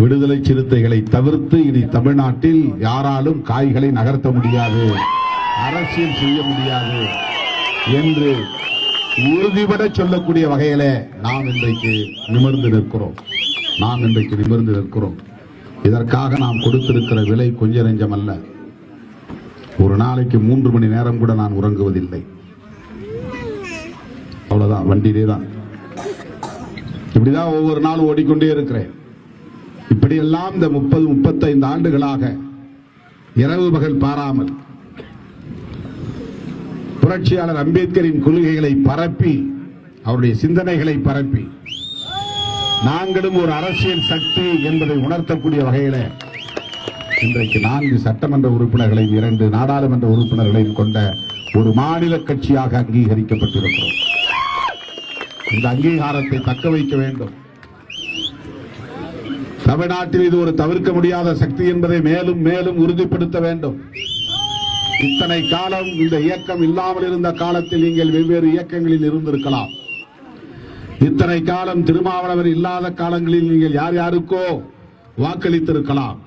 விடுதலை சிறுத்தைகளை தவிர்த்து இனி தமிழ்நாட்டில் யாராலும் காய்களை நகர்த்த முடியாது, அரசியல் செய்ய முடியாது என்று உறுதிபட சொல்லக்கூடிய வகையில நாம் இன்றைக்கு நிமிர்ந்து நிற்கிறோம். இதற்காக நாம் கொடுத்திருக்கிற விலை கொஞ்ச நெஞ்சம் அல்ல. ஒரு நாளைக்கு 3 மணி நேரம் கூட நான் உறங்குவதில்லை. அவ்வளவுதான், வண்டியிலே தான். இப்படிதான் ஒவ்வொரு நாளும் ஓடிக்கொண்டே இருக்கிறேன். இப்படியெல்லாம் இந்த 30-35 ஆண்டுகளாக இரவு பகல் பாராமல் புரட்சியாளர் அம்பேத்கரின் கொள்கைகளை பரப்பி, அவருடைய சிந்தனைகளை பரப்பி, நாங்களும் ஒரு அரசியல் சக்தி என்பதை உணர்த்தக்கூடிய வகையில இன்றைக்கு 4 சட்டமன்ற உறுப்பினர்களையும் 2 நாடாளுமன்ற உறுப்பினர்களையும் கொண்ட ஒரு மாநில கட்சியாக அங்கீகரிக்கப்பட்டிருக்கிறோம். இந்த அங்கீகாரத்தை தக்க வைக்க வேண்டும். தமிழ்நாட்டில் இது ஒரு தவிர்க்க முடியாத சக்தி என்பதை மேலும் மேலும் உறுதிப்படுத்த வேண்டும். இத்தனை காலம் இந்த இயக்கம் இல்லாமல் இருந்த காலத்தில் நீங்கள் வெவ்வேறு இயக்கங்களில் இருந்திருக்கலாம். இத்தனை காலம் திருமாவளவன் இல்லாத காலங்களில் நீங்கள் யார் யாருக்கோ வாக்களித்திருக்கலாம்.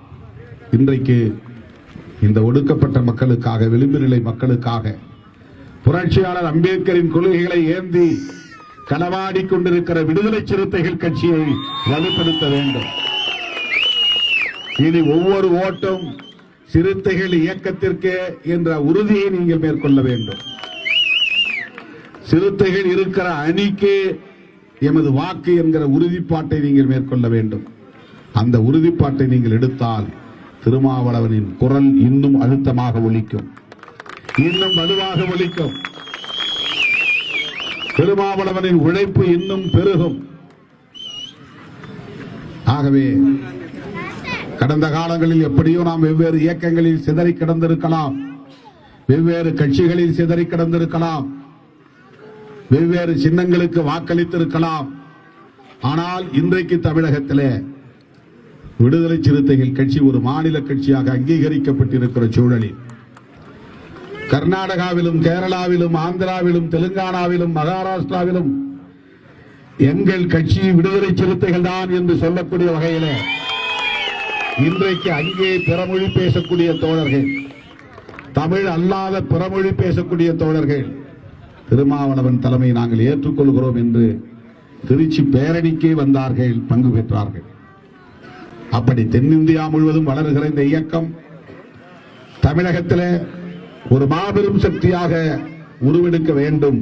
இன்றைக்கு இந்த ஒடுக்கப்பட்ட மக்களுக்காக, விளிம்பு நிலை மக்களுக்காக புரட்சியாளர் அம்பேத்கரின் கொள்கைகளை ஏந்தி களவாடி கொண்டிருக்கிற விடுதலை சிறுத்தைகள் கட்சியை வலுப்படுத்த வேண்டும். இனி ஒவ்வொரு ஓட்டும் சிறுத்தைகள் இயக்கத்திற்கு என்ற உறுதியை நீங்கள் மேற்கொள்ள வேண்டும். சிறுத்தைகள் இருக்கிற அணிக்கு எமது வாக்கு என்கிற உறுதிப்பாட்டை நீங்கள் மேற்கொள்ள வேண்டும். அந்த உறுதிப்பாட்டை நீங்கள் எடுத்தால் திருமாவளவனின் குரல் இன்னும் அழுத்தமாக ஒலிக்கும், இன்னும் வலுவாக ஒலிக்கும். திருமாவளவனின் உழைப்பு இன்னும் பெருகும். ஆகவே கடந்த காலங்களில் எப்படியோ நாம் வெவ்வேறு இயக்கங்களில் சிதறி கிடந்திருக்கலாம், வெவ்வேறு கட்சிகளில் சிதறி கிடந்திருக்கலாம், வெவ்வேறு சின்னங்களுக்கு வாக்களித்திருக்கலாம். ஆனால் இன்றைக்கு தமிழகத்திலே விடுதலை சிறுத்தைகள் கட்சி ஒரு மாநில கட்சியாக அங்கீகரிக்கப்பட்டிருக்கிற சூழலில் கர்நாடகாவிலும், கேரளாவிலும், ஆந்திராவிலும், தெலுங்கானாவிலும், மகாராஷ்டிராவிலும் எங்கள் கட்சி விடுதலை சிறுத்தைகள் தான் என்று சொல்லக்கூடிய வகையிலே இன்றைக்கு அங்கே பிறமொழி பேசக்கூடிய தோழர்கள், தமிழ் அல்லாத பிறமொழி பேசக்கூடிய தோழர்கள் திருமாவளவன் தலைமை நாங்கள் ஏற்றுக்கொள்கிறோம் என்று திருச்சி பேரணிக்கே வந்தார்கள், பங்கு பெற்றார்கள். அப்படி தென்னிந்தியா முழுவதும் வளர்கிற இந்த இயக்கம் தமிழகத்தில் ஒரு மாபெரும் சக்தியாக உருவெடுக்க வேண்டும்.